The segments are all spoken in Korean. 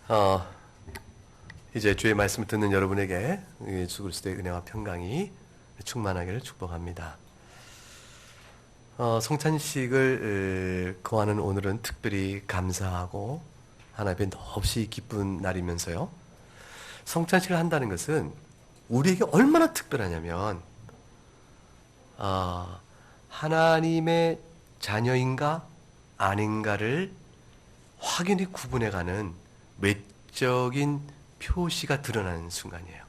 어, 이제 주의 말씀을 듣는 여러분에게 예수 그리스도의 은혜와 평강이 충만하기를 축복합니다. 성찬식을 거하는 오늘은 특별히 감사하고 하나님 앞에 몹시 기쁜 날이면서요. 성찬식을 한다는 것은 우리에게 얼마나 특별하냐면 하나님의 자녀인가 아닌가를 확연히 구분해가는 외적인 표시가 드러나는 순간이에요.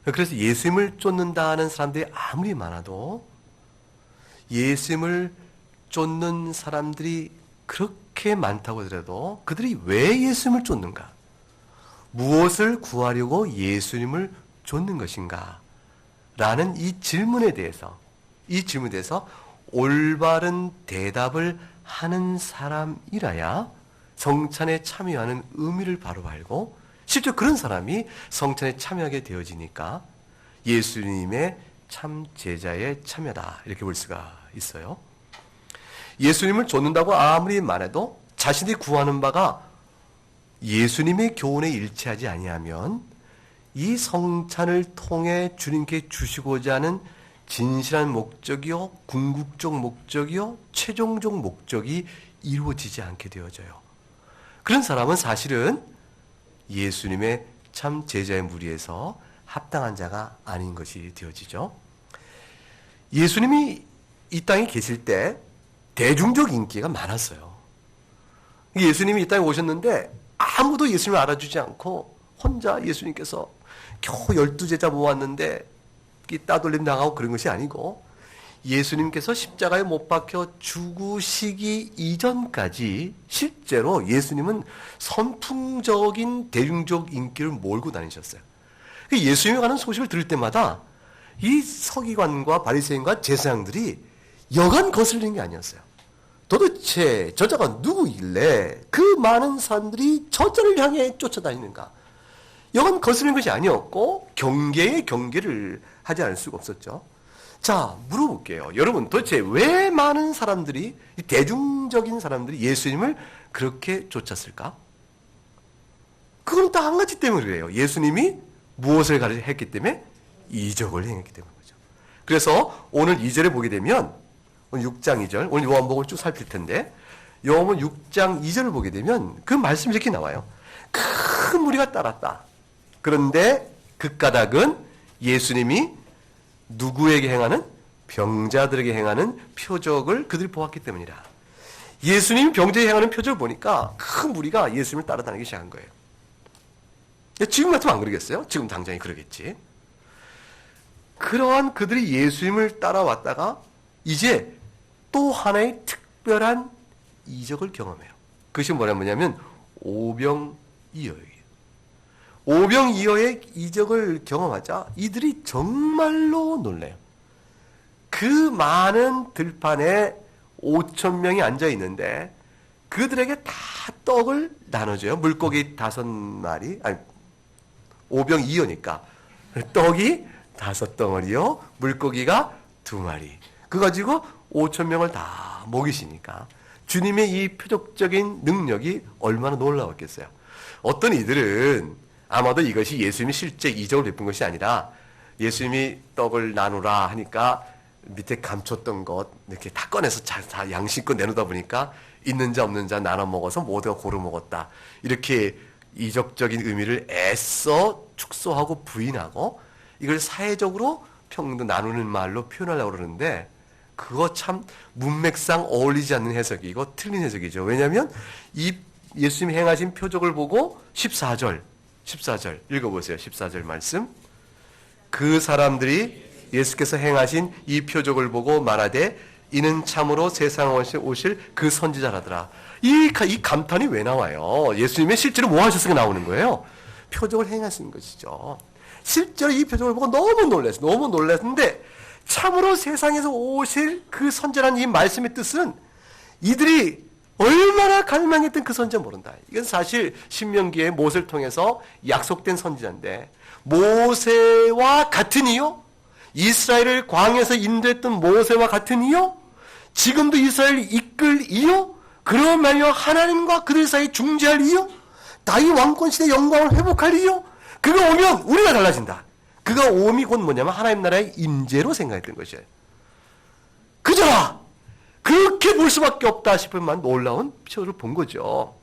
그래서 예수님을 쫓는다는 사람들이 아무리 많아도 예수님을 쫓는 사람들이 그렇게 많다고 하더라도 그들이 왜 예수님을 쫓는가? 무엇을 구하려고 예수님을 쫓는 것인가? 라는 이 질문에 대해서 올바른 대답을 하는 사람이라야 성찬에 참여하는 의미를 바로 알고 실제 그런 사람이 성찬에 참여하게 되어지니까 예수님의 참 제자의 참여다 이렇게 볼 수가 있어요. 예수님을 쫓는다고 아무리 말해도 자신이 구하는 바가 예수님의 교훈에 일치하지 아니하면 이 성찬을 통해 주님께 주시고자 하는 진실한 목적이요, 궁극적 목적이요, 최종적 목적이 이루어지지 않게 되어져요. 그런 사람은 사실은 예수님의 참 제자의 무리에서 합당한 자가 아닌 것이 되어지죠. 예수님이 이 땅에 계실 때 대중적 인기가 많았어요. 예수님이 이 땅에 오셨는데 아무도 예수님을 알아주지 않고 혼자 예수님께서 겨우 12제자 모았는데 따돌림 당하고 그런 것이 아니고 예수님께서 십자가에 못 박혀 죽으시기 이전까지 실제로 예수님은 선풍적인 대중적 인기를 몰고 다니셨어요. 예수님이 가는 소식을 들을 때마다 이 서기관과 바리새인과 제사장들이 여간 거슬리는 게 아니었어요. 도대체 저자가 누구길래 그 많은 사람들이 저자를 향해 쫓아다니는가? 여간 거슬리는 것이 아니었고 경계에 경계를 하지 않을 수가 없었죠. 자, 물어볼게요. 여러분 도대체 왜 많은 사람들이 대중적인 사람들이 예수님을 그렇게 쫓았을까? 그건 딱 한 가지 때문에 그래요. 예수님이 무엇을 했기 때문에? 이적을 행했기 때문이죠. 그래서 오늘 2절에 보게 되면 오늘 6장 2절, 오늘 요한복음을 쭉 살필 텐데 요한복음 6장 2절을 보게 되면 그 말씀이 이렇게 나와요. 큰 무리가 따랐다. 그런데 그 까닭은 예수님이 누구에게 행하는? 병자들에게 행하는 표적을 그들이 보았기 때문이라. 예수님이 병자에게 행하는 표적을 보니까 큰 무리가 예수님을 따라다니기 시작한 거예요. 지금 같으면 안 그러겠어요? 지금 당장이 그러겠지. 그러한 그들이 예수님을 따라왔다가 이제 또 하나의 특별한 이적을 경험해요. 그것이 뭐냐면 오병이어예요. 오병이어의 이적을 경험하자 이들이 정말로 놀래요. 그 많은 들판에 5,000명이 앉아 있는데 그들에게 다 떡을 나눠줘요. 물고기 5마리, 아니 오병이어니까 떡이 5덩어리요, 물고기가 2마리. 그거 가지고 5,000명을 다 먹이시니까 주님의 이 표적적인 능력이 얼마나 놀라웠겠어요. 어떤 이들은 아마도 이것이 예수님이 실제 이적을 베푼 것이 아니라 예수님이 떡을 나누라 하니까 밑에 감췄던 것 이렇게 다 꺼내서 다 양심껏 내놓다 보니까 있는 자 없는 자 나눠 먹어서 모두가 고루 먹었다. 이렇게 이적적인 의미를 애써 축소하고 부인하고 이걸 사회적으로 평등 나누는 말로 표현하려고 그러는데 그거 참 문맥상 어울리지 않는 해석이고 틀린 해석이죠. 왜냐하면 이 예수님이 행하신 표적을 보고 14절 읽어보세요. 14절 말씀. 그 사람들이 예수께서 행하신 이 표적을 보고 말하되 이는 참으로 세상에 오실 그 선지자라더라. 이 감탄이 왜 나와요? 예수님이 실제로 뭐 하셨으니까 나오는 거예요? 표적을 행하신 것이죠. 실제로 이 표적을 보고 너무 놀랐는데 참으로 세상에서 오실 그 선지자라는 이 말씀의 뜻은 이들이 얼마나 갈망했던 그 선지자 모른다. 이건 사실 신명기에 모세를 통해서 약속된 선지자인데 모세와 같은 이요? 이스라엘을 광야에서 인도했던 모세와 같은 이요? 지금도 이스라엘을 이끌 이요? 그러면요 하나님과 그들 사이 중재할 이요? 다윗 왕권 시대 영광을 회복할 일이요. 그가 오면 우리가 달라진다. 그가 오음이 곧 뭐냐면 하나님 나라의 임재로 생각했던 것이에요. 그저라! 그렇게 볼 수밖에 없다 싶을 만한 놀라운 표를 본 거죠.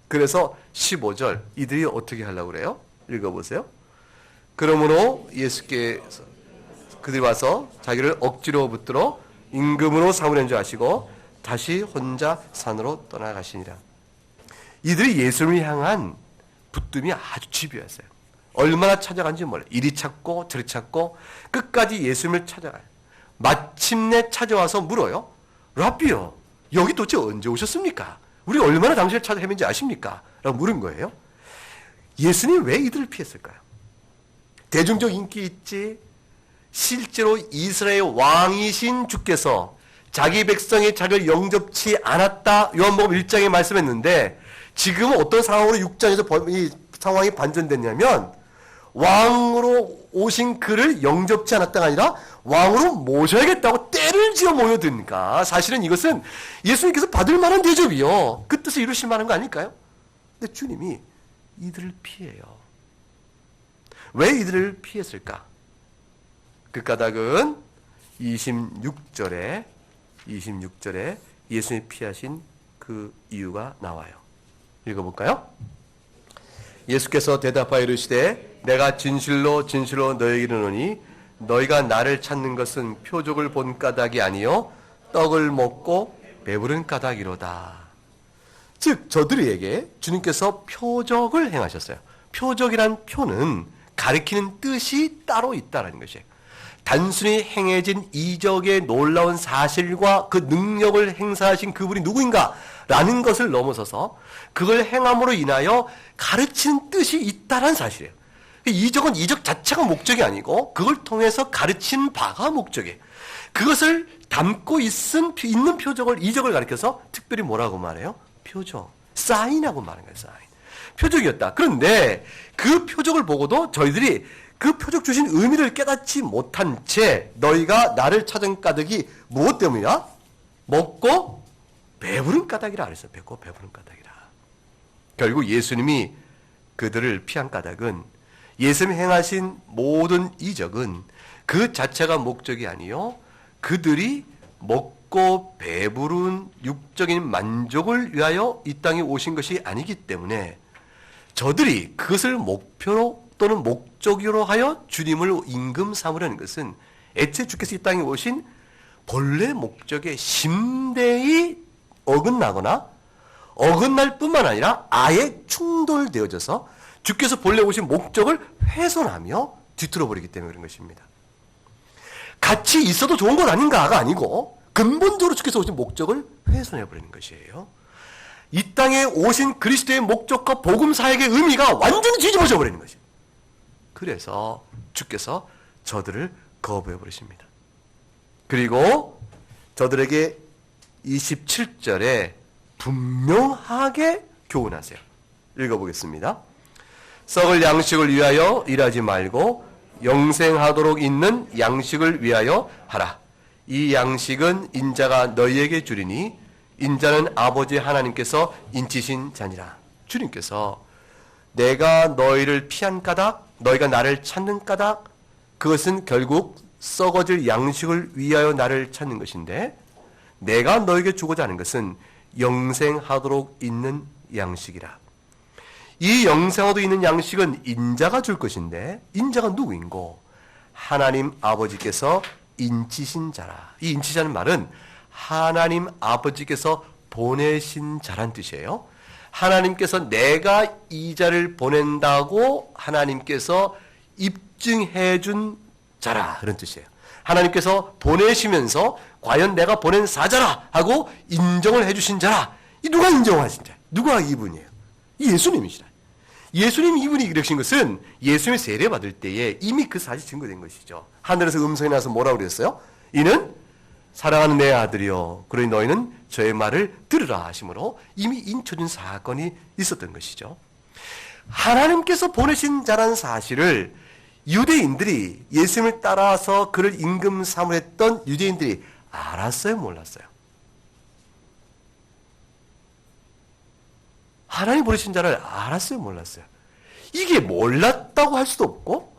그래서 15절 이들이 어떻게 하려고 그래요? 읽어보세요. 그러므로 예수께서 그들이 와서 자기를 억지로 붙들어 임금으로 삼으려는 줄 아시고 다시 혼자 산으로 떠나가시니라. 이들이 예수님을 향한 붙듦이 아주 집요했어요. 얼마나 찾아간지 몰라요. 이리 찾고 저리 찾고 끝까지 예수님을 찾아가요. 마침내 찾아와서 물어요. 랍비요, 여기 도대체 언제 오셨습니까? 우리 얼마나 당신을 찾아 헤맨지 아십니까? 라고 물은 거예요. 예수님이 왜 이들을 피했을까요? 대중적 인기 있지, 실제로 이스라엘 왕이신 주께서 자기 백성의 자기를 영접치 않았다. 요한복음 1장에 말씀했는데 지금은 어떤 상황으로 6장에서 이 상황이 반전됐냐면 왕으로 오신 그를 영접치 않았다가 아니라 왕으로 모셔야겠다고 때를 지어 모여드니까 사실은 이것은 예수님께서 받을 만한 대접이요. 그 뜻을 이루실 만한 거 아닐까요? 근데 주님이 이들을 피해요. 왜 이들을 피했을까? 그 까닭은 26절에 예수님이 피하신 그 이유가 나와요. 읽어볼까요? 예수께서 대답하여 이르시되 내가 진실로 진실로 너희에게 이르노니 너희가 나를 찾는 것은 표적을 본 까닭이 아니요 떡을 먹고 배부른 까닭이로다. 즉 저들에게 주님께서 표적을 행하셨어요. 표적이란 표는 가리키는 뜻이 따로 있다는 것이에요. 단순히 행해진 이적의 놀라운 사실과 그 능력을 행사하신 그분이 누구인가 라는 것을 넘어서서 그걸 행함으로 인하여 가르치는 뜻이 있다는 사실이에요. 이적은 이적 자체가 목적이 아니고 그걸 통해서 가르치는 바가 목적이에요. 그것을 담고 있는 표적을, 이적을 가리켜서 특별히 뭐라고 말해요? 표적, 사인하고 말하는 거예요. 사인. 표적이었다. 그런데 그 표적을 보고도 저희들이 그 표적 주신 의미를 깨닫지 못한 채 너희가 나를 찾은 까닭이 무엇 때문이야? 먹고 배부른 까닭이라 그랬어요. 먹고 배부른 까닭이라. 결국 예수님이 그들을 피한 까닭은 예수님이 행하신 모든 이적은 그 자체가 목적이 아니요 그들이 먹고 배부른 육적인 만족을 위하여 이 땅에 오신 것이 아니기 때문에 저들이 그것을 목표로 또는 목적으로 하여 주님을 임금 삼으려는 것은 애초에 주께서 이 땅에 오신 본래 목적에 심대히 어긋나거나 어긋날 뿐만 아니라 아예 충돌되어져서 주께서 본래 오신 목적을 훼손하며 뒤틀어버리기 때문에 그런 것입니다. 같이 있어도 좋은 것 아닌가가 아니고 근본적으로 주께서 오신 목적을 훼손해버리는 것이에요. 이 땅에 오신 그리스도의 목적과 복음 사역의 의미가 완전히 뒤집어져 버리는 것이에요. 그래서 주께서 저들을 거부해 버리십니다. 그리고 저들에게 27절에 분명하게 교훈하세요. 읽어보겠습니다. 썩을 양식을 위하여 일하지 말고 영생하도록 있는 양식을 위하여 하라. 이 양식은 인자가 너희에게 주리니 인자는 아버지 하나님께서 인치신 자니라. 주님께서 내가 너희를 피한 까닭, 너희가 나를 찾는 까닭, 그것은 결국 썩어질 양식을 위하여 나를 찾는 것인데 내가 너에게 주고자 하는 것은 영생하도록 있는 양식이라. 이 영생하도록 있는 양식은 인자가 줄 것인데 인자가 누구인고? 하나님 아버지께서 인치신 자라. 이 인치자는 말은 하나님 아버지께서 보내신 자란 뜻이에요. 하나님께서 내가 이 자를 보낸다고 하나님께서 입증해 준 자라 그런 뜻이에요. 하나님께서 보내시면서 과연 내가 보낸 사자라 하고 인정을 해주신 자라. 이 누가 인정하신 자? 누가 이분이에요? 이 예수님이시라. 예수님 이분이 이러신 것은 예수님이 세례받을 때에 이미 그 사실이 증거된 것이죠. 하늘에서 음성이 나서 뭐라고 그랬어요? 이는 사랑하는 내 아들이요 그러니 너희는 저의 말을 들으라 하심으로 이미 인쳐준 사건이 있었던 것이죠. 하나님께서 보내신 자라는 사실을 유대인들이 예수님을 따라서 그를 임금 삼으려 했던 유대인들이 알았어요? 몰랐어요? 하나님 보내신 자를 알았어요, 몰랐어요? 이게 몰랐다고 할 수도 없고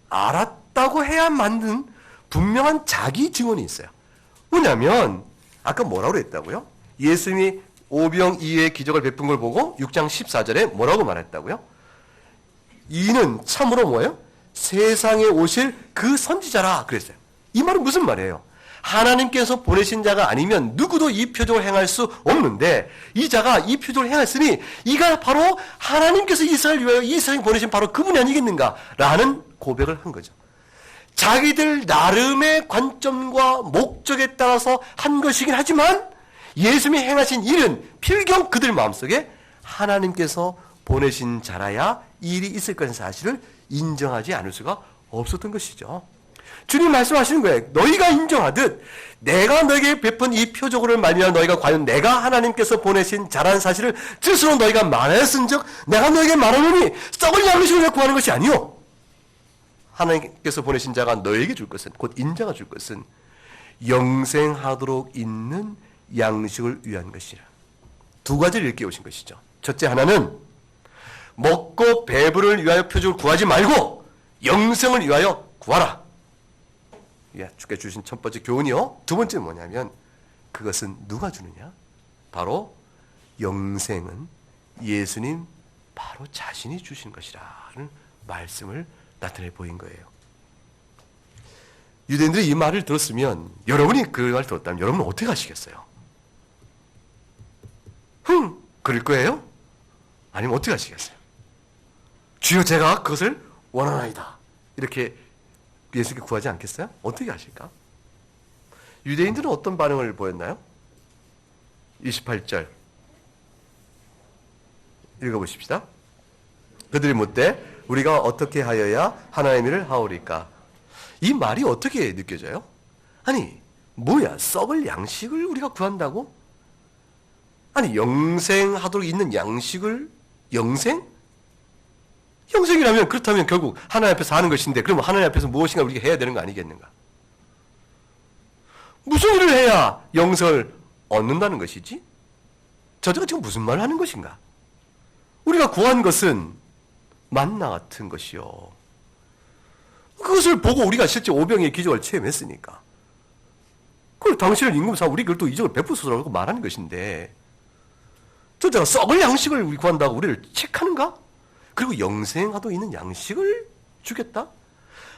알았다고 해야 만든 분명한 자기 증언이 있어요. 뭐냐면 아까 뭐라고 그랬다고요? 예수님이 오병이어의 기적을 베푼 걸 보고 6장 14절에 뭐라고 말했다고요? 이는 참으로 뭐예요? 세상에 오실 그 선지자라 그랬어요. 이 말은 무슨 말이에요? 하나님께서 보내신 자가 아니면 누구도 이 표적을 행할 수 없는데 이 자가 이 표적을 행했으니 이가 바로 하나님께서 이스라엘을 위하여 이 세상에 보내신 바로 그분이 아니겠는가? 라는 고백을 한 거죠. 자기들 나름의 관점과 목적에 따라서 한 것이긴 하지만 예수님이 행하신 일은 필경 그들 마음속에 하나님께서 보내신 자라야 이 일이 있을 것인 사실을 인정하지 않을 수가 없었던 것이죠. 주님 말씀하시는 거예요. 너희가 인정하듯 내가 너에게 베푼 이 표적으로 말미암아 너희가 과연 내가 하나님께서 보내신 자라는 사실을 스스로 너희가 말하였은즉 내가 너에게 말하노니 썩을 양식을 구하는 것이 아니요 하나님께서 보내신 자가 너에게 줄 것은 곧 인자가 줄 것은 영생하도록 있는 양식을 위한 것이라. 두 가지를 일깨우신 것이죠. 첫째 하나는 먹고 배부를 위하여 표적을 구하지 말고 영생을 위하여 구하라. 주께 주신 첫 번째 교훈이요. 두 번째는 뭐냐면 그것은 누가 주느냐? 바로 영생은 예수님 바로 자신이 주신 것이라는 말씀을 나타내 보인 거예요. 유대인들이 이 말을 들었으면 여러분이 그 말을 들었다면 여러분은 어떻게 하시겠어요? 그럴 거예요? 아니면 어떻게 하시겠어요? 주여 제가 그것을 원하나이다. 이렇게 예수님께 구하지 않겠어요? 어떻게 하실까? 유대인들은 어떤 반응을 보였나요? 28절 읽어보십시다. 그들이 묻되 우리가 어떻게 하여야 하나님의 일을 하오리까? 이 말이 어떻게 느껴져요? 아니 뭐야 썩을 양식을 우리가 구한다고? 아니 영생하도록 있는 양식을 영생? 영생이라면 그렇다면 결국 하나님 앞에서 하는 것인데 그러면 하나님 앞에서 무엇인가 우리가 해야 되는 거 아니겠는가? 무슨 일을 해야 영생을 얻는다는 것이지? 저자가 지금 무슨 말을 하는 것인가? 우리가 구한 것은 만나 같은 것이요. 그것을 보고 우리가 실제 오병이의 기적을 체험했으니까. 그걸 당신을 임금사 우리 그걸 또 이적을 베푸소서라고 말하는 것인데 저자가 썩을 양식을 우리 구한다고 우리를 책하는가? 그리고 영생하도 있는 양식을 주겠다?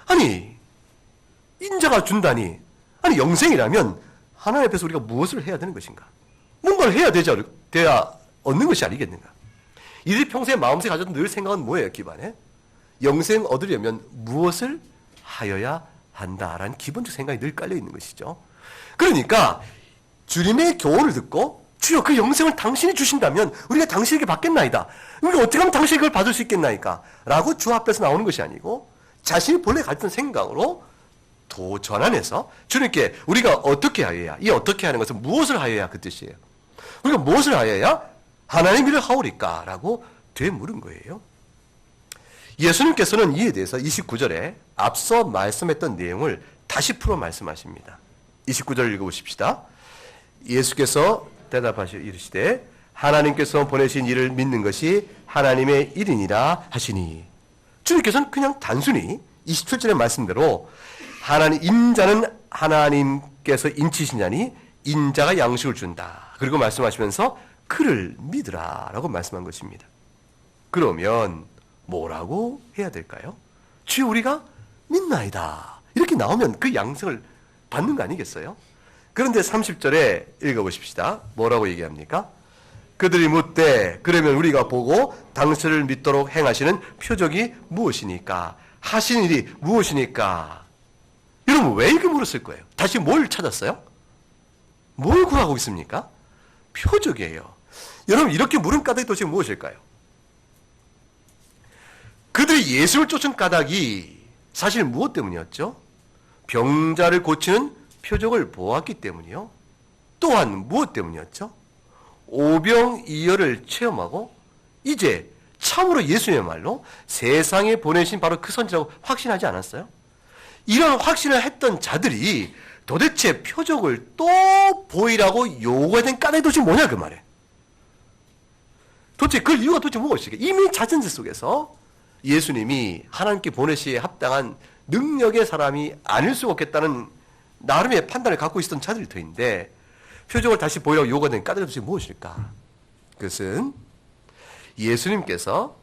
아니 인자가 준다니 아니 영생이라면 하나님 앞에서 우리가 무엇을 해야 되는 것인가? 뭔가를 해야 돼야 얻는 것이 아니겠는가? 이들이 평소에 마음속에 가졌던 늘 생각은 뭐예요? 기반에 영생 얻으려면 무엇을 하여야 한다라는 기본적 생각이 늘 깔려 있는 것이죠. 그러니까 주님의 교훈을 듣고 주여 그 영생을 당신이 주신다면 우리가 당신에게 받겠나이다. 우리가 어떻게 하면 당신이 그걸 받을 수 있겠나이까? 라고 주 앞에서 나오는 것이 아니고 자신이 본래 가졌던 생각으로 전환해서 주님께 우리가 어떻게 하여야, 이 어떻게 하는 것은 무엇을 하여야 그 뜻이에요. 우리가 무엇을 하여야 하나님 일을 하오리까? 라고 되물은 거예요. 예수님께서는 이에 대해서 29절에 앞서 말씀했던 내용을 다시 풀어 말씀하십니다. 29절 읽어보십시다. 예수께서 대답하시어 이르시되 하나님께서 보내신 일을 믿는 것이 하나님의 일이니라 하시니 주님께서는 그냥 단순히 27절의 말씀대로 인자는 하나님께서 인치시냐니 인자가 양식을 준다. 그리고 말씀하시면서 그를 믿으라 라고 말씀한 것입니다. 그러면 뭐라고 해야 될까요? 주여 우리가 믿나이다. 이렇게 나오면 그 양식을 받는 거 아니겠어요? 그런데 30절에 읽어보십시다. 뭐라고 얘기합니까? 그들이 묻되 그러면 우리가 보고 당신을 믿도록 행하시는 표적이 무엇이니까? 하신 일이 무엇이니까? 여러분 왜 이렇게 물었을 거예요? 다시 뭘 찾았어요? 뭘 구하고 있습니까? 표적이에요. 여러분 이렇게 물은 까닭이 도대체 무엇일까요? 그들이 예수를 쫓은 까닭이 사실 무엇 때문이었죠? 병자를 고치는 표적을 보았기 때문이요. 또한 무엇 때문이었죠? 오병이어를 체험하고 이제 참으로 예수님의 말로 세상에 보내신 바로 그 선지라고 확신하지 않았어요? 이런 확신을 했던 자들이 도대체 표적을 또 보이라고 요구해야 된 까닭이 도대체 뭐냐 그 말이에요. 도대체 그 이유가 도대체 무엇일까? 이미 자전제 속에서 예수님이 하나님께 보내시기에 합당한 능력의 사람이 아닐 수 없겠다는 나름의 판단을 갖고 있었던 자들일 터인데 표적을 다시 보이라고 요구하는 까닭이 도대체 무엇일까? 그것은 예수님께서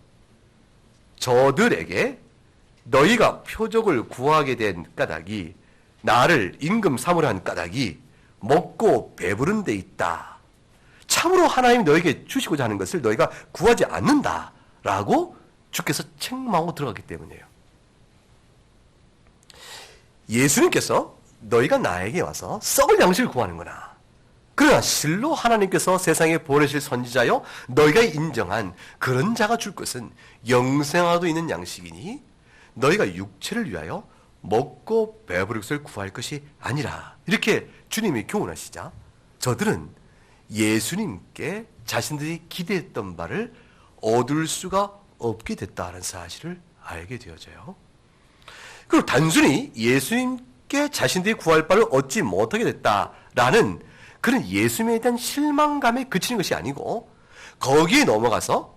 저들에게 너희가 표적을 구하게 된 까닭이 나를 임금 삼으려 한 까닭이 먹고 배부른 데 있다. 참으로 하나님이 너에게 주시고자 하는 것을 너희가 구하지 않는다라고 주께서 책망하고 들어갔기 때문이에요. 예수님께서 너희가 나에게 와서 썩을 양식을 구하는구나. 그러나 실로 하나님께서 세상에 보내실 선지자여 너희가 인정한 그런 자가 줄 것은 영생하도 있는 양식이니 너희가 육체를 위하여 먹고 배부를 것을 구할 것이 아니라. 이렇게 주님이 교훈하시자 저들은 예수님께 자신들이 기대했던 바를 얻을 수가 없게 됐다는 사실을 알게 되어져요. 그리고 단순히 예수님께 자신들이 구할 바를 얻지 못하게 됐다라는 그런 예수님에 대한 실망감에 그치는 것이 아니고 거기에 넘어가서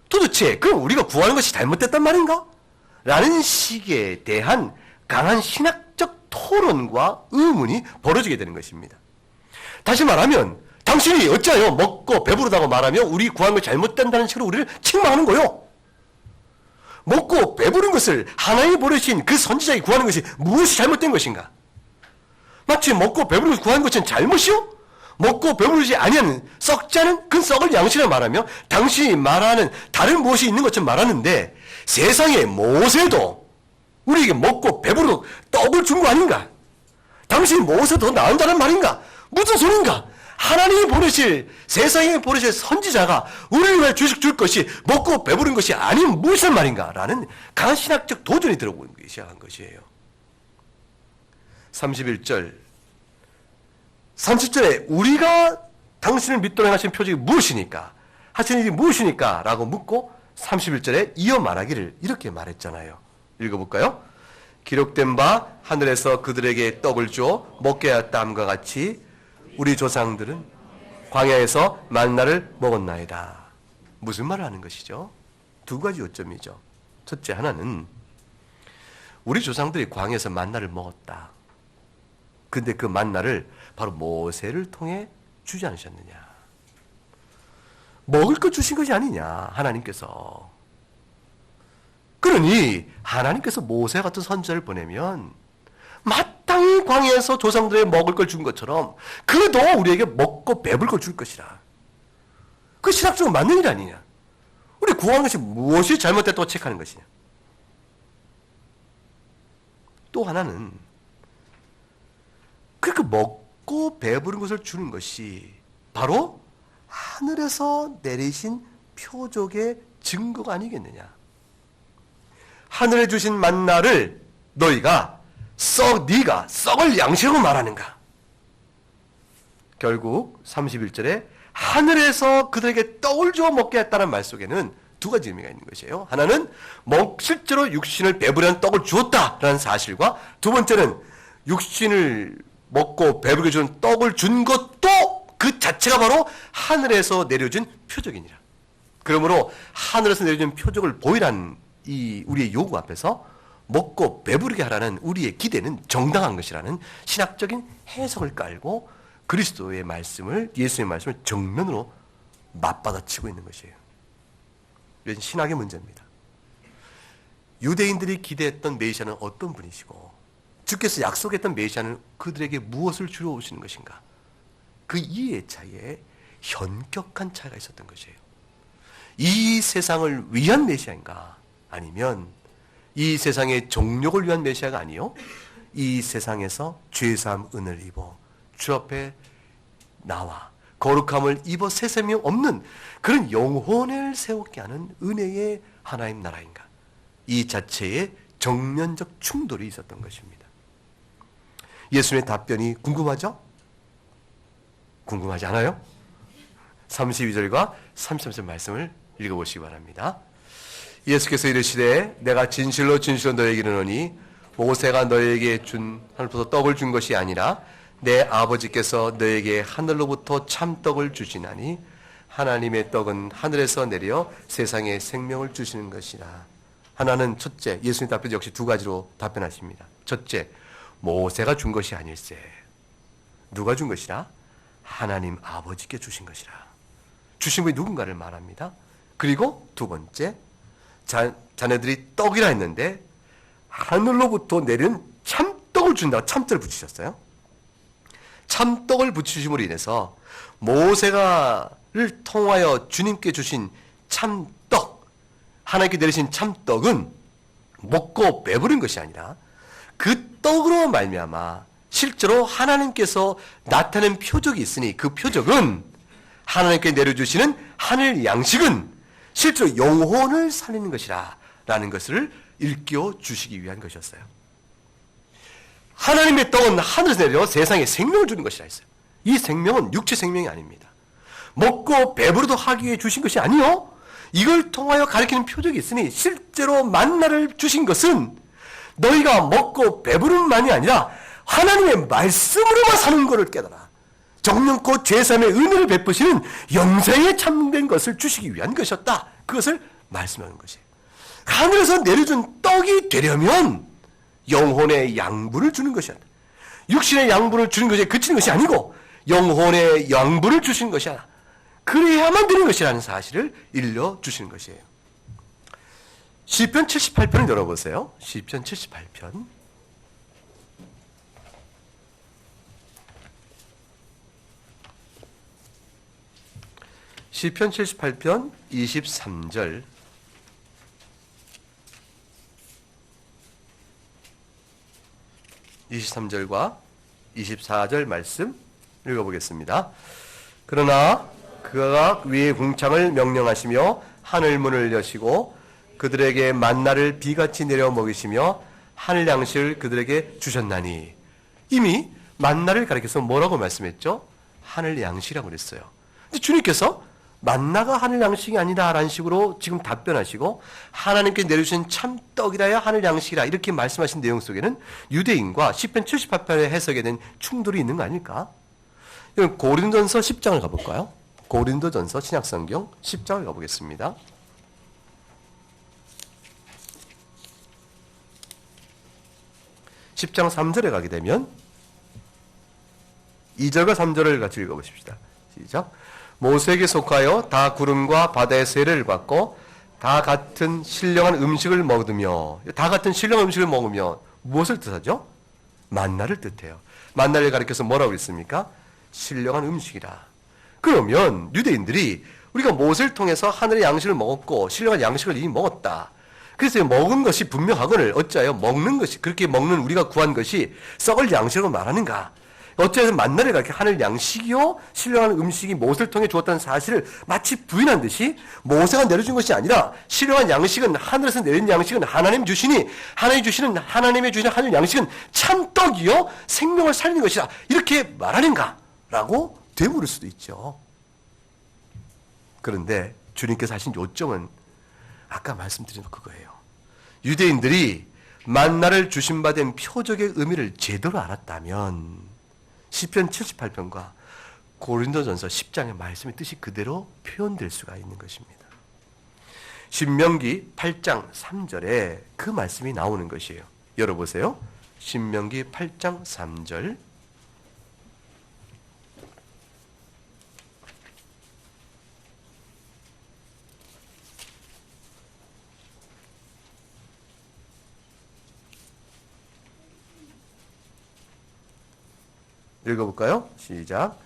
도대체 그럼 우리가 구하는 것이 잘못됐단 말인가? 라는 식에 대한 강한 신학적 토론과 의문이 벌어지게 되는 것입니다. 다시 말하면 당신이 어찌하여 먹고 배부르다고 말하며 우리 구하는 것이 잘못된다는 식으로 우리를 책망하는 거요. 먹고 배부른 것을 하나님이 보내신 그 선지자에게 구하는 것이 무엇이 잘못된 것인가? 마치 먹고 배부른 것을 구하는 것은 잘못이요? 먹고 배부르지 아니하는 썩지 않은 그 썩을 양식을 말하며 당신이 말하는 다른 무엇이 있는 것처럼 말하는데 세상에 모세도 우리에게 먹고 배부르고 떡을 준 거 아닌가? 당신이 모세 더 나은다는 말인가? 무슨 소린가? 하나님이 보내실 세상에 보내실 선지자가 우리를 위해 주식 줄 것이 먹고 배부른 것이 아닌 무엇이란 말인가? 라는 강한 신학적 도전이 들어오기 시작한 것이에요. 31절 30절에 우리가 당신을 믿도록 하신 표적이 무엇이니까? 하신 일이 무엇이니까? 라고 묻고 31절에 이어 말하기를 이렇게 말했잖아요. 읽어볼까요? 기록된 바 하늘에서 그들에게 떡을 주어 먹게 하였다함과 같이 우리 조상들은 광야에서 만나를 먹었나이다. 무슨 말을 하는 것이죠? 두 가지 요점이죠. 첫째 하나는 우리 조상들이 광야에서 만나를 먹었다. 근데 그 만나를 바로 모세를 통해 주지 않으셨느냐. 먹을 것 주신 것이 아니냐 하나님께서. 그러니 하나님께서 모세 같은 선지자를 보내면 마땅히 광야에서 조상들의 먹을 걸 준 것처럼 그도 우리에게 먹고 배불 걸 줄 것이라. 그 신학적으로 맞는 일 아니냐. 우리 구하는 것이 무엇이 잘못됐다고 체크하는 것이냐. 또 하나는 그렇게 먹고 배부른 것을 주는 것이 바로 하늘에서 내리신 표적의 증거가 아니겠느냐. 하늘에 주신 만나를 너희가 네가 썩을 양식으로 말하는가. 결국 31절에 하늘에서 그들에게 떡을 주어 먹게 했다는 말 속에는 두 가지 의미가 있는 것이에요. 하나는 실제로 육신을 배부른 떡을 주었다라는 사실과 두 번째는 육신을 먹고 배부르게 주는 떡을 준 것도 그 자체가 바로 하늘에서 내려준 표적이니라. 그러므로 하늘에서 내려준 표적을 보이라는 이 우리의 요구 앞에서 먹고 배부르게 하라는 우리의 기대는 정당한 것이라는 신학적인 해석을 깔고 그리스도의 말씀을, 예수의 말씀을 정면으로 맞받아치고 있는 것이에요. 이건 신학의 문제입니다. 유대인들이 기대했던 메시아는 어떤 분이시고 주께서 약속했던 메시아는 그들에게 무엇을 주러 오시는 것인가? 그 이해의 차이에 현격한 차이가 있었던 것이에요. 이 세상을 위한 메시아인가? 아니면 이 세상의 정욕을 위한 메시아가 아니요, 이 세상에서 죄사함 은을 입어 주 앞에 나와 거룩함을 입어 세셈이 없는 그런 영혼을 세우게 하는 은혜의 하나님 나라인가? 이 자체의 정면적 충돌이 있었던 것입니다. 예수님의 답변이 궁금하죠? 궁금하지 않아요? 32절과 33절 말씀을 읽어보시기 바랍니다. 예수께서 이르시되 내가 진실로 진실로 너에게 이르노니 모세가 너에게 준 하늘로부터 떡을 준 것이 아니라 내 아버지께서 너에게 하늘로부터 참떡을 주시나니 하나님의 떡은 하늘에서 내려 세상에 생명을 주시는 것이라. 하나는 첫째, 예수님 답변 역시 두 가지로 답변하십니다. 첫째, 모세가 준 것이 아닐세. 누가 준 것이라? 하나님 아버지께 주신 것이라. 주신 분이 누군가를 말합니다. 그리고 두 번째, 자네들이 떡이라 했는데 하늘로부터 내린 참떡을 준다고 참자를 붙이셨어요. 참떡을 붙이심으로 인해서 모세가를 통하여 주님께 주신 참떡, 하나님께 내리신 참떡은 먹고 배부른 것이 아니라 그 떡으로 말미암아 실제로 하나님께서 나타낸 표적이 있으니 그 표적은 하나님께 내려주시는 하늘 양식은 실제로 영혼을 살리는 것이라 라는 것을 일깨워 주시기 위한 것이었어요. 하나님의 떡은 하늘에서 내려 세상에 생명을 주는 것이라 했어요. 이 생명은 육체 생명이 아닙니다. 먹고 배부르도 하기 위해 주신 것이 아니요. 이걸 통하여 가리키는 표적이 있으니 실제로 만나를 주신 것은 너희가 먹고 배부름만이 아니라 하나님의 말씀으로만 사는 것을 깨달아 정령코 죄사함의 은혜를 베푸시는 영생에 참된 것을 주시기 위한 것이었다. 그것을 말씀하는 것이에요. 하늘에서 내려준 떡이 되려면 영혼의 양분을 주는 것이야. 육신의 양분을 주는 것에 그치는 것이 아니고 영혼의 양분을 주시는 것이야. 그래야만 되는 것이라는 사실을 일러주시는 것이에요. 시편 78편을 열어보세요. 시편 78편. 시편 78편 23절. 23절과 24절 말씀 읽어보겠습니다. 그러나 그가 위의 궁창을 명령하시며 하늘문을 여시고 그들에게 만나를 비같이 내려 먹이시며 하늘 양식을 그들에게 주셨나니. 이미 만나를 가리켜서 뭐라고 말씀했죠? 하늘 양식이라고 그랬어요. 근데 주님께서 만나가 하늘 양식이 아니다라는 식으로 지금 답변하시고 하나님께 내려주신 참떡이라야 하늘 양식이라 이렇게 말씀하신 내용 속에는 유대인과 시편 78편의 해석에 대한 충돌이 있는 거 아닐까? 고린도전서 10장을 가볼까요? 고린도전서 신약성경 10장을 가보겠습니다. 10장 3절에 가게 되면 2절과 3절을 같이 읽어보십시다. 시작. 모세에게 속하여 다 구름과 바다의 세례를 받고 다 같은 신령한 음식을 먹으며, 다 같은 신령한 음식을 먹으며 무엇을 뜻하죠? 만나를 뜻해요. 만나를 가리켜서 뭐라고 했습니까? 신령한 음식이라. 그러면 유대인들이 우리가 모세를 통해서 하늘의 양식을 먹었고 신령한 양식을 이미 먹었다. 그래서 먹은 것이 분명하거늘 어찌하여 먹는 것이, 그렇게 먹는 우리가 구한 것이 썩을 양식으로 말하는가? 어찌해서 만나를 가리켜 하늘 양식이요 신령한 음식이 모세를 통해 주었다는 사실을 마치 부인한 듯이 모세가 내려준 것이 아니라 신령한 양식은 하늘에서 내린 양식은 하나님 주시니 하나님이 주시는 하나님의 주시는 하늘 양식은 참떡이요 생명을 살리는 것이라 이렇게 말하는가? 라고 되물을 수도 있죠. 그런데 주님께서 하신 요점은 아까 말씀드린 그거예요. 유대인들이 만나를 주신 바 된 표적의 의미를 제대로 알았다면 시편 78편과 고린도전서 10장의 말씀의 뜻이 그대로 표현될 수가 있는 것입니다. 신명기 8장 3절에 그 말씀이 나오는 것이에요. 열어보세요. 신명기 8장 3절. 읽어볼까요? 시작.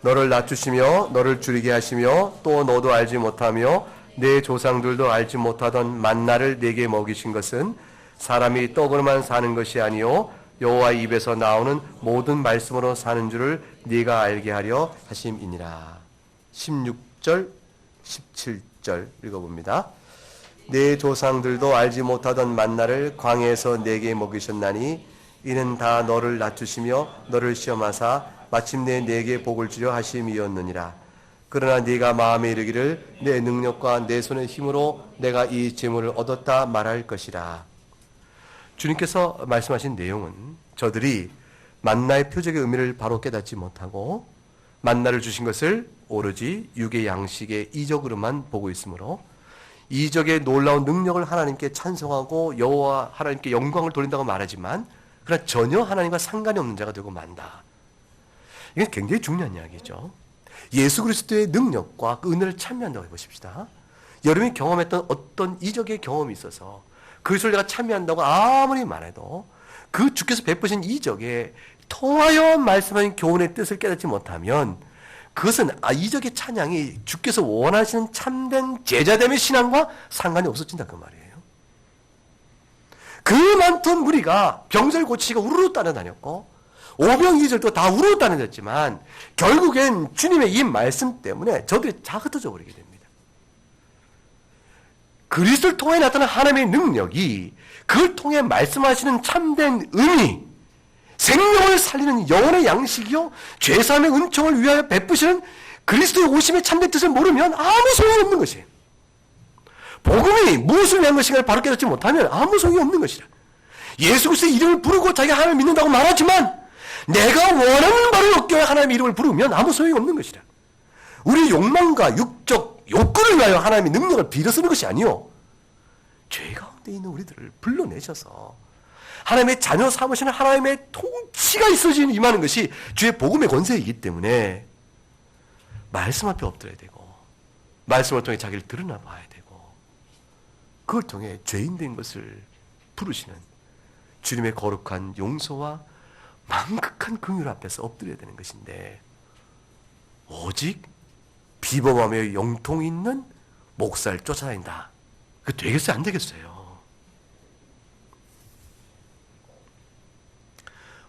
너를 낮추시며 너를 줄이게 하시며 또 너도 알지 못하며 내 조상들도 알지 못하던 만나를 내게 먹이신 것은 사람이 떡으로만 사는 것이 아니요 여호와의 입에서 나오는 모든 말씀으로 사는 줄을 네가 알게 하려 하심이니라. 16절 17절 읽어봅니다. 내 조상들도 알지 못하던 만나를 광야에서 내게 먹이셨나니 이는 다 너를 낮추시며 너를 시험하사 마침내 내게 복을 주려 하심이었느니라. 그러나 네가 마음에 이르기를 내 능력과 내 손의 힘으로 내가 이 재물을 얻었다 말할 것이라. 주님께서 말씀하신 내용은 저들이 만나의 표적의 의미를 바로 깨닫지 못하고 만나를 주신 것을 오로지 육의 양식의 이적으로만 보고 있으므로 이적의 놀라운 능력을 하나님께 찬송하고 여호와 하나님께 영광을 돌린다고 말하지만 그러나 전혀 하나님과 상관이 없는 자가 되고 만다. 이건 굉장히 중요한 이야기죠. 예수 그리스도의 능력과 그 은혜를 참여한다고 해보십시다. 여러분이 경험했던 어떤 이적의 경험이 있어서 그것을 내가 참여한다고 아무리 말해도 그 주께서 베푸신 이적에 통하여 말씀하신 교훈의 뜻을 깨닫지 못하면 그것은 이적의 찬양이 주께서 원하시는 참된 제자됨의 신앙과 상관이 없어진다 그 말이에요. 그 많던 무리가 병자를 고치시고 우르르 따라다녔고 오병이절도 다 우르르 따라다녔지만 결국엔 주님의 이 말씀 때문에 저들이 다 흩어져 버리게 됩니다. 그리스도를 통해 나타난 하나님의 능력이 그걸 통해 말씀하시는 참된 의미, 생명을 살리는 영혼의 양식이요 죄사함의 은총을 위하여 베푸시는 그리스도의 오심의 참된 뜻을 모르면 아무 소용이 없는 것이에요. 복음이 무엇을 위한 것인가를 바로 깨닫지 못하면 아무 소용이 없는 것이라. 예수 그리스도의 이름을 부르고 자기가 하나님을 믿는다고 말하지만 내가 원하는 바를 얻기 위해 하나님의 이름을 부르면 아무 소용이 없는 것이라. 우리 욕망과 육적 욕구를 위하여 하나님의 능력을 빌어쓰는 것이 아니요 죄 가운데 있는 우리들을 불러내셔서 하나님의 자녀 삼으시는 하나님의 통치가 있어지는 임하는 것이 주의 복음의 권세이기 때문에 말씀 앞에 엎드려야 되고 말씀을 통해 자기를 드러나 봐야 되고 그걸 통해 죄인된 것을 부르시는 주님의 거룩한 용서와 망극한 긍휼 앞에서 엎드려야 되는 것인데 오직 비범하며 영통 있는 목사를 쫓아다닌다. 그 되겠어요? 안 되겠어요?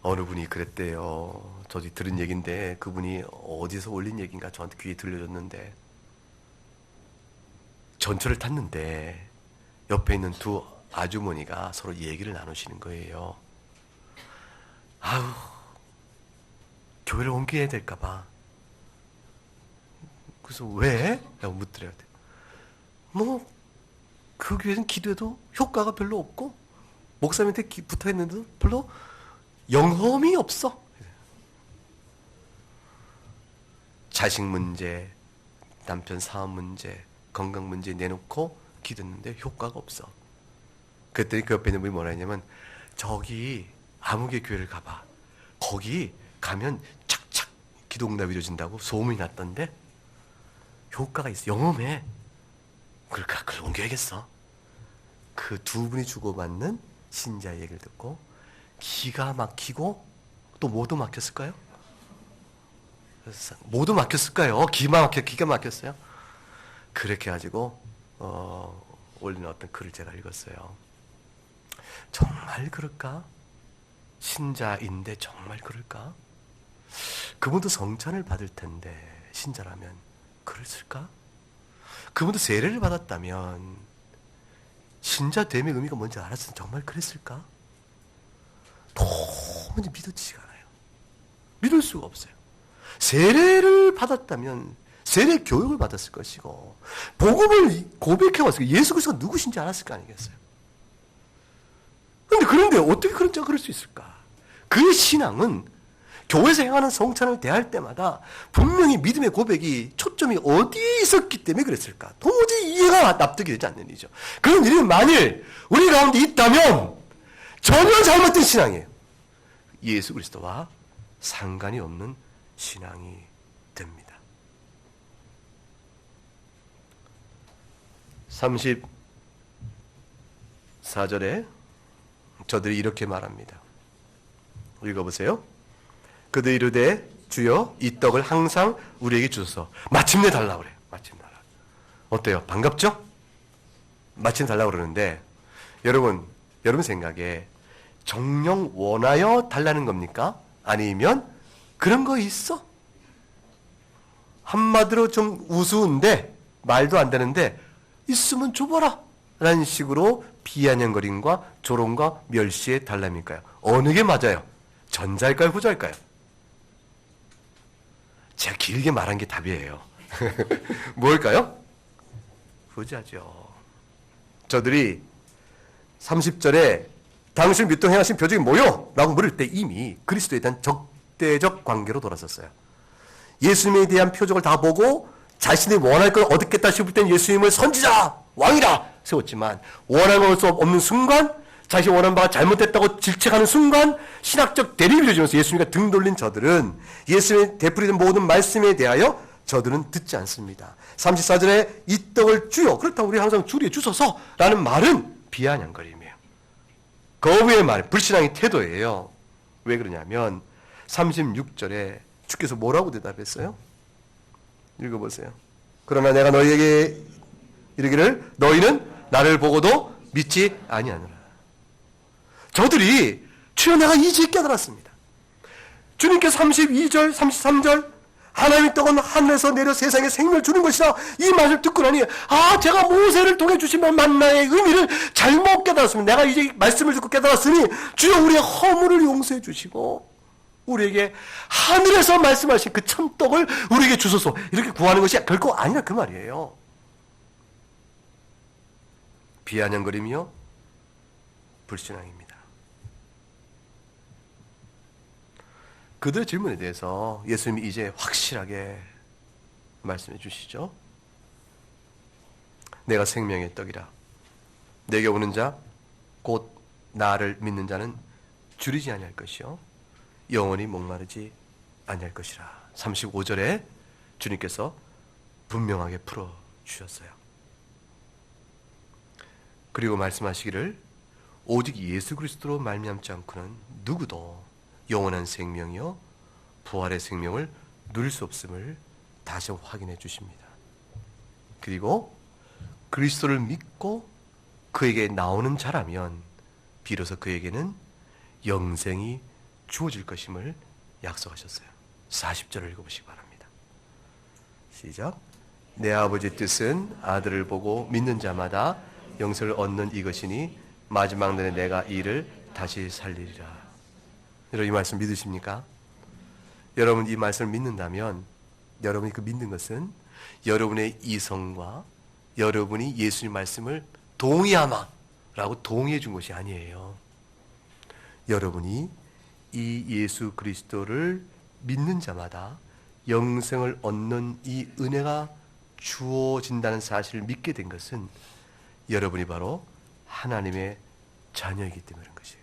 어느 분이 그랬대요. 저도 들은 얘기인데 그분이 어디서 올린 얘기인가 저한테 귀에 들려줬는데 전철을 탔는데 옆에 있는 두 아주머니가 서로 얘기를 나누시는 거예요. 아우 교회를 옮겨야 될까 봐. 그래서 왜? 라고 묻더래요. 그 교회는 기도해도 효과가 별로 없고 목사님한테 부탁했는데도 별로 영험이 없어. 자식 문제, 남편 사업 문제, 건강 문제 내놓고 기도했는데 효과가 없어. 그랬더니 그 옆에 있는 분이 뭐라 했냐면 저기 아무개 교회를 가봐. 거기 가면 착착 기도응답이 이루어진다고 소문이 났던데 효과가 있어. 영험해. 그러니까 그걸 옮겨야겠어. 그 두 분이 주고받는 신자의 얘기를 듣고 기가 막히고 또 뭐도 막혔을까요? 뭐도 막혔을까요? 기가 막혔어요. 그렇게 가지고 올리는 어떤 글을 제가 읽었어요. 정말 그럴까? 신자인데 정말 그럴까? 그분도 성찬을 받을 텐데 신자라면 그랬을까? 그분도 세례를 받았다면 신자됨의 의미가 뭔지 알았으면 정말 그랬을까? 도무지 믿어지지가 않아요. 믿을 수가 없어요. 세례를 받았다면 세례 교육을 받았을 것이고 복음을 고백해왔을 거예요. 예수 그리스도가 누구신지 알았을 거 아니겠어요? 그런데 어떻게 그런 자가 그럴 수 있을까? 그 신앙은 교회에서 행하는 성찬을 대할 때마다 분명히 믿음의 고백이 초점이 어디에 있었기 때문에 그랬을까? 도무지 이해가 납득이 되지 않는 일이죠. 그런 일이 만일 우리 가운데 있다면 전혀 잘못된 신앙이에요. 예수 그리스도와 상관이 없는 신앙이 됩니다. 34절에 저들이 이렇게 말합니다. 읽어보세요. 그들이 이르되 주여 이 떡을 항상 우리에게 주소서. 마침내 달라고 그래요. 마침내 달라고. 어때요? 반갑죠? 마침내 달라고 그러는데 여러분 생각에 정녕 원하여 달라는 겁니까? 아니면 그런 거 있어? 한마디로 좀 우스운데 말도 안 되는데 있으면 줘봐라 라는 식으로 비아냥거림과 조롱과 멸시의 달람일까요? 어느 게 맞아요? 전자일까요? 후자일까요? 제가 길게 말한 게 답이에요. 뭘까요? 후자죠. 저들이 30절에 당신을 믿동 행하신 표적이 뭐요? 라고 물을 때 이미 그리스도에 대한 적대적 관계로 돌아섰어요. 예수님에 대한 표적을 다 보고 자신이 원할 걸 얻겠다 싶을 땐 예수님을 선지자, 왕이라 세웠지만 원할 수 없는 순간, 자신이 원하는 바가 잘못됐다고 질책하는 순간 신학적 대립이 되면서 예수님과 등 돌린 저들은 예수님의 되풀이된 모든 말씀에 대하여 저들은 듣지 않습니다. 34절에 이 떡을 주여, 그렇다고 우리 항상 주리에 주소서 라는 말은 비아냥거림이에요. 거부의 말, 불신앙의 태도예요. 왜 그러냐면 36절에 주께서 뭐라고 대답했어요? 읽어보세요. 그러나 내가 너희에게 이르기를 너희는 나를 보고도 믿지 아니하노라. 저들이 주여 내가 이제 깨달았습니다. 주님께서 32절, 33절 하나님의 떡은 하늘에서 내려 세상에 생명을 주는 것이라 이 말을 듣고 나니 제가 모세를 통해 주신 만나의 의미를 잘못 깨달았습니다. 내가 이제 말씀을 듣고 깨달았으니 주여 우리의 허물을 용서해 주시고 우리에게 하늘에서 말씀하신 그 참떡을 우리에게 주소서, 이렇게 구하는 것이 결코 아니라 그 말이에요. 비아냥거림이요 불신앙입니다. 그들의 질문에 대해서 예수님이 이제 확실하게 말씀해 주시죠. 내가 생명의 떡이라. 내게 오는 자 곧 나를 믿는 자는 줄이지 아니할 것이요 영원히 목마르지 아니할 것이라. 35절에 주님께서 분명하게 풀어주셨어요. 그리고 말씀하시기를 오직 예수 그리스도로 말미암지 않고는 누구도 영원한 생명이요 부활의 생명을 누릴 수 없음을 다시 확인해 주십니다. 그리고 그리스도를 믿고 그에게 나오는 자라면 비로소 그에게는 영생이 주어질 것임을 약속하셨어요. 40절을 읽어보시기 바랍니다. 시작. 내 아버지 뜻은 아들을 보고 믿는 자마다 영생을 얻는 이것이니 마지막 날에 내가 이를 다시 살리리라. 여러분 이 말씀 믿으십니까? 여러분 이 말씀을 믿는다면 여러분이 그 믿는 것은 여러분의 이성과 여러분이 예수님 말씀을 동의하마라고 동의해 준 것이 아니에요. 여러분이 이 예수 그리스도를 믿는 자마다 영생을 얻는 이 은혜가 주어진다는 사실을 믿게 된 것은 여러분이 바로 하나님의 자녀이기 때문에 그런 것이에요.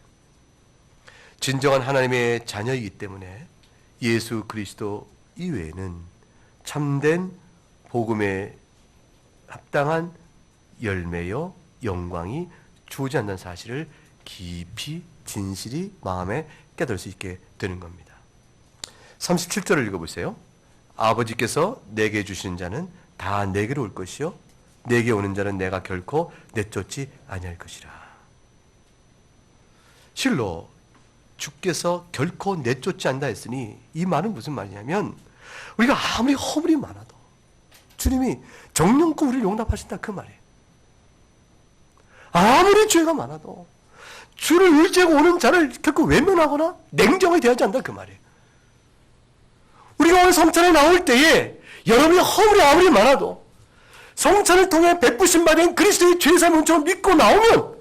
진정한 하나님의 자녀이기 때문에 예수 그리스도 이외에는 참된 복음에 합당한 열매요 영광이 주어지지 않는 사실을 깊이 진실이 마음에 깨달을 수 있게 되는 겁니다. 37절을 읽어보세요. 아버지께서 내게 주시는 자는 다 내게로 올 것이요 내게 오는 자는 내가 결코 내쫓지 아니할 것이라. 실로 주께서 결코 내쫓지 않는다 했으니 이 말은 무슨 말이냐면 우리가 아무리 허물이 많아도 주님이 정령껏 우리를 용납하신다 그 말이에요. 아무리 죄가 많아도 주를 의지하고 오는 자를 결코 외면하거나 냉정하게 대하지 않는다 그 말이에요. 우리가 오늘 성찬에 나올 때에 여러분의 허물이 아무리 많아도 성찬을 통해 베푸심 받은 그리스도의 죄사함 은총을 믿고 나오면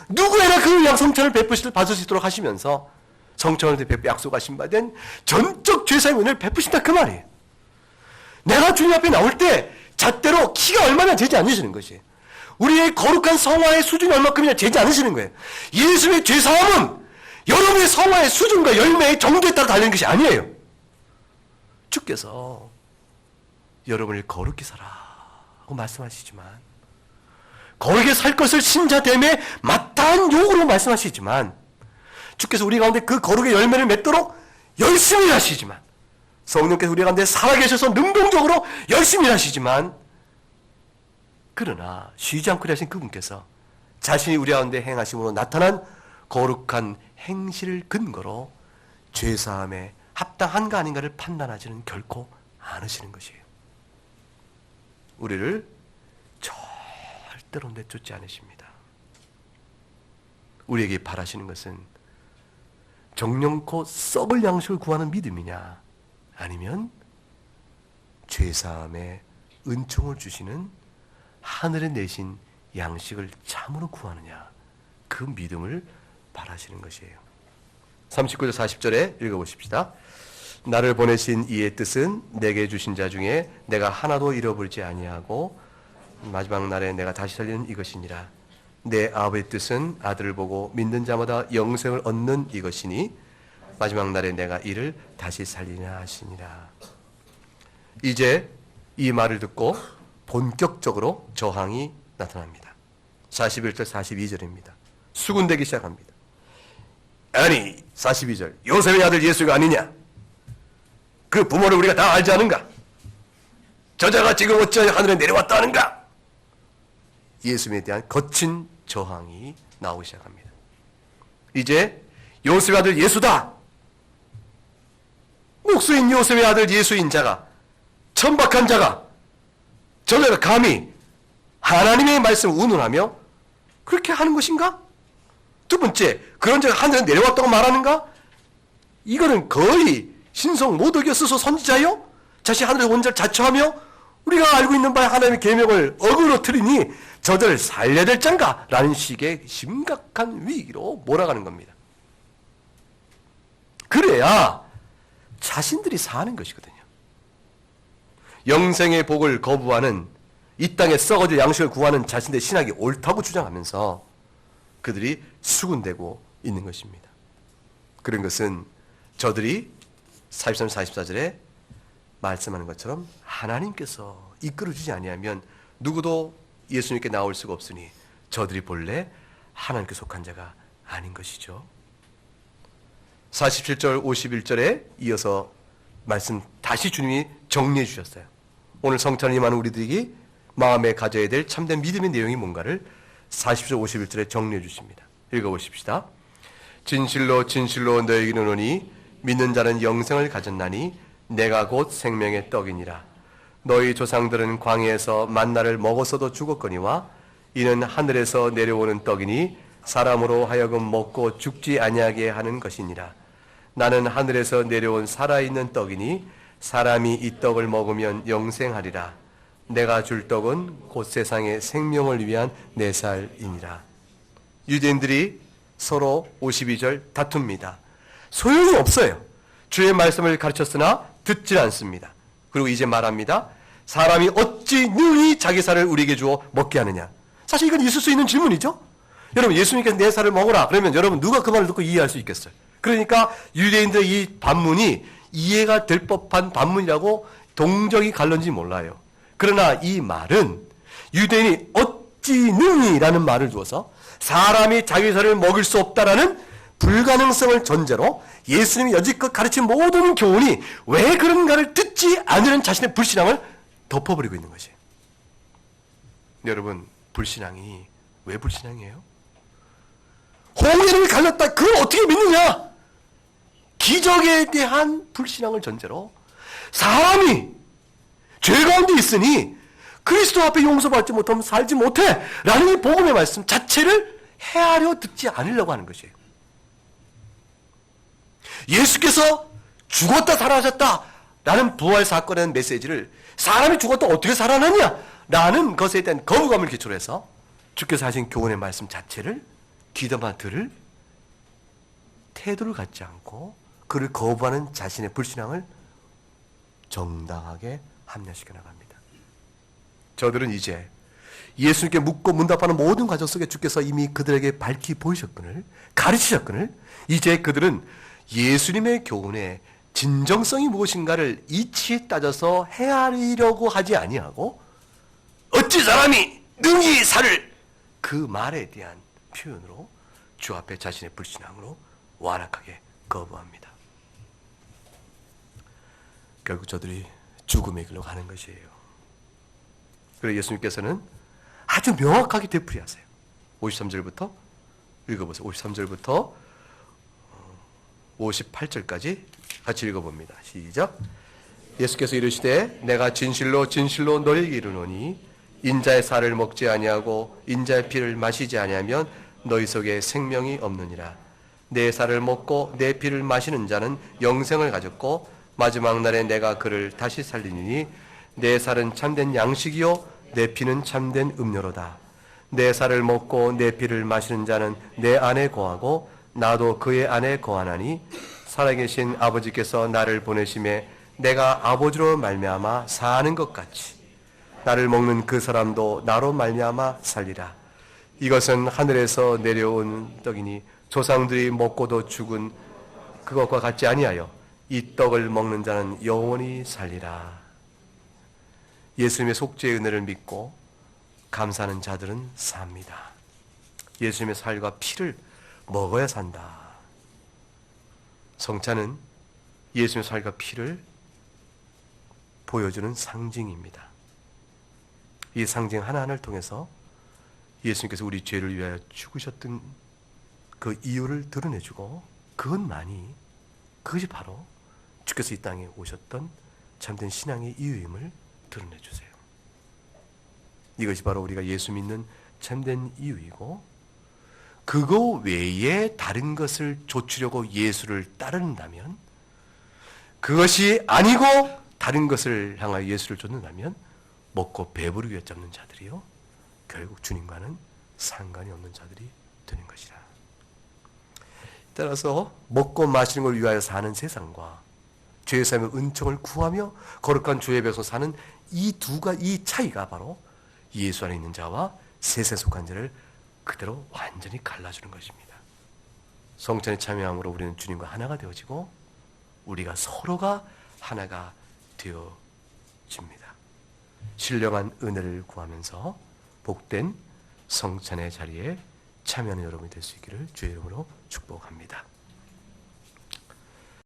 누구에나 그를 위한 성찬을 받을 수 있도록 하시면서 성찬을 약속하신 받은 전적 죄사함 은혜를 베푸신다 그 말이에요. 내가 주님 앞에 나올 때 잣대로 키가 얼마나 재지 않으시는 것이에요. 우리의 거룩한 성화의 수준이 얼마큼이나 재지 않으시는 거예요. 예수의 죄사함은 여러분의 성화의 수준과 열매의 정도에 따라 달리는 것이 아니에요. 주께서 여러분을 거룩히 살아라고 말씀하시지만 거룩히 살 것을 신자됨에 마땅한 요구로 말씀하시지만 주께서 우리 가운데 그 거룩의 열매를 맺도록 열심히 하시지만 성령께서 우리 가운데 살아계셔서 능동적으로 열심히 하시지만 그러나 쉬지 않고 하신 그분께서 자신이 우리 가운데 행하심으로 나타난 거룩한 행실을 근거로 죄사함에 합당한가 아닌가를 판단하지는 결코 않으시는 것이에요. 우리를 절대로 내쫓지 않으십니다. 우리에게 바라시는 것은 정령코 썩을 양식을 구하는 믿음이냐 아니면 죄사함에 은총을 주시는 하늘에 내신 양식을 참으로 구하느냐 그 믿음을 바라시는 것이에요. 39절 40절에 읽어보십시다. 나를 보내신 이의 뜻은 내게 주신 자 중에 내가 하나도 잃어버리지 아니하고 마지막 날에 내가 다시 살리는 이것이니라. 내 아버지의 뜻은 아들을 보고 믿는 자마다 영생을 얻는 이것이니 마지막 날에 내가 이를 다시 살리나 하시니라. 이제 이 말을 듣고 본격적으로 저항이 나타납니다. 41절 42절입니다. 수군대기 시작합니다. 아니 42절 요셉의 아들 예수가 아니냐? 그 부모를 우리가 다 알지 않은가? 저자가 지금 어찌 하늘에 내려왔다 하는가? 예수님에 대한 거친 저항이 나오기 시작합니다. 이제 요셉의 아들 예수다. 목수인 요셉의 아들 예수인 자가, 천박한 자가, 저자가 감히 하나님의 말씀을 운운하며 그렇게 하는 것인가? 두 번째, 그런 자가 하늘에 내려왔다고 말하는가? 이거는 거의 신성 모독에 스스로 선지자요? 자신 하늘의 원자를 자처하며 우리가 알고 있는 바에 하나님의 계명을 억으로 틀으니 저들을 살려야 될 짠가? 라는 식의 심각한 위기로 몰아가는 겁니다. 그래야 자신들이 사는 것이거든요. 영생의 복을 거부하는, 이 땅에 썩어질 양식을 구하는 자신들의 신학이 옳다고 주장하면서 그들이 수군대고 있는 것입니다. 그런 것은 저들이 43, 44절에 말씀하는 것처럼 하나님께서 이끌어주지 아니하면 누구도 예수님께 나올 수가 없으니 저들이 본래 하나님께 속한 자가 아닌 것이죠. 47절 51절에 이어서 말씀 다시 주님이 정리해 주셨어요. 오늘 성찬을 임하는 우리들이 마음에 가져야 될 참된 믿음의 내용이 뭔가를 40절 51절에 정리해 주십니다. 읽어보십시다. 진실로 진실로 너희에게 이르노니 믿는 자는 영생을 가졌나니 내가 곧 생명의 떡이니라. 너희 조상들은 광야에서 만나를 먹었어도 죽었거니와 이는 하늘에서 내려오는 떡이니 사람으로 하여금 먹고 죽지 아니하게 하는 것이니라. 나는 하늘에서 내려온 살아있는 떡이니 사람이 이 떡을 먹으면 영생하리라. 내가 줄 떡은 곧 세상의 생명을 위한 내 살이니라. 유대인들이 서로 52절 다툽니다. 소용이 없어요. 주의 말씀을 가르쳤으나 듣질 않습니다. 그리고 이제 말합니다. 사람이 어찌 능히 자기 살을 우리에게 주어 먹게 하느냐. 사실 이건 있을 수 있는 질문이죠. 여러분 예수님께서 내 살을 먹어라. 그러면 여러분 누가 그 말을 듣고 이해할 수 있겠어요? 그러니까 유대인들의 이 반문이 이해가 될 법한 반문이라고 동정이 갈런지 몰라요. 그러나 이 말은 유대인이 어찌 능히라는 말을 두어서 사람이 자기 살을 먹을 수 없다라는 불가능성을 전제로 예수님이 여지껏 가르친 모든 교훈이 왜 그런가를 듣지 않으려는 자신의 불신앙을 덮어버리고 있는 것이에요. 여러분 불신앙이 왜 불신앙이에요? 홍해를 갈랐다. 그걸 어떻게 믿느냐? 기적에 대한 불신앙을 전제로 사람이 죄 가운데 있으니 그리스도 앞에 용서받지 못하면 살지 못해 라는 이 복음의 말씀 자체를 헤아려 듣지 않으려고 하는 것이에요. 예수께서 죽었다 살아나셨다 라는 부활 사건의 메시지를 사람이 죽었다 어떻게 살아나냐 라는 것에 대한 거부감을 기초로 해서 주께서 하신 교훈의 말씀 자체를 귀담아 들을 태도를 갖지 않고 그를 거부하는 자신의 불신앙을 정당하게 합리화시켜 나갑니다. 저들은 이제 예수님께 묻고 문답하는 모든 과정 속에 주께서 이미 그들에게 밝히 보이셨거늘 가르치셨거늘 이제 그들은 예수님의 교훈의 진정성이 무엇인가를 이치에 따져서 헤아리려고 하지 아니하고 어찌 사람이 능히 살을 그 말에 대한 표현으로 주 앞에 자신의 불신앙으로 완악하게 거부합니다. 결국 저들이 죽음의 길로 가는 것이에요. 그래서 예수님께서는 아주 명확하게 되풀이하세요. 53절부터 읽어보세요. 53절부터 58절까지 같이 읽어봅니다. 시작. 예수께서 이르시되 내가 진실로 진실로 너희에게 이르노니 인자의 살을 먹지 아니하고 인자의 피를 마시지 아니하면 너희 속에 생명이 없느니라. 내 살을 먹고 내 피를 마시는 자는 영생을 가졌고 마지막 날에 내가 그를 다시 살리니 내 살은 참된 양식이요 내 피는 참된 음료로다. 내 살을 먹고 내 피를 마시는 자는 내 안에 거하고 나도 그의 안에 거하나니 살아계신 아버지께서 나를 보내심에 내가 아버지로 말미암아 사는 것 같이 나를 먹는 그 사람도 나로 말미암아 살리라. 이것은 하늘에서 내려온 떡이니 조상들이 먹고도 죽은 그것과 같지 아니하여 이 떡을 먹는 자는 영원히 살리라. 예수님의 속죄의 은혜를 믿고 감사하는 자들은 삽니다. 예수님의 살과 피를 먹어야 산다. 성찬은 예수님의 살과 피를 보여주는 상징입니다. 이 상징 하나하나를 통해서 예수님께서 우리 죄를 위하여 죽으셨던 그 이유를 드러내주고 그것이 바로 주께서 이 땅에 오셨던 참된 신앙의 이유임을 드러내주세요. 이것이 바로 우리가 예수 믿는 참된 이유이고 그거 외에 다른 것을 좇으려고 예수를 따른다면 그것이 아니고 다른 것을 향하여 예수를 좇는다면 먹고 배부르기 위해 잡는 자들이요 결국 주님과는 상관이 없는 자들이 되는 것이라. 따라서 먹고 마시는 걸 위하여 사는 세상과 죄의 삶의 은총을 구하며 거룩한 주의 백성 사는 이 차이가 바로 예수 안에 있는 자와 세상에 속한 자를 그대로 완전히 갈라주는 것입니다. 성찬에 참여함으로 우리는 주님과 하나가 되어지고 우리가 서로가 하나가 되어집니다. 신령한 은혜를 구하면서 복된 성찬의 자리에 참여하는 여러분이 될 수 있기를 주의 이름으로 축복합니다.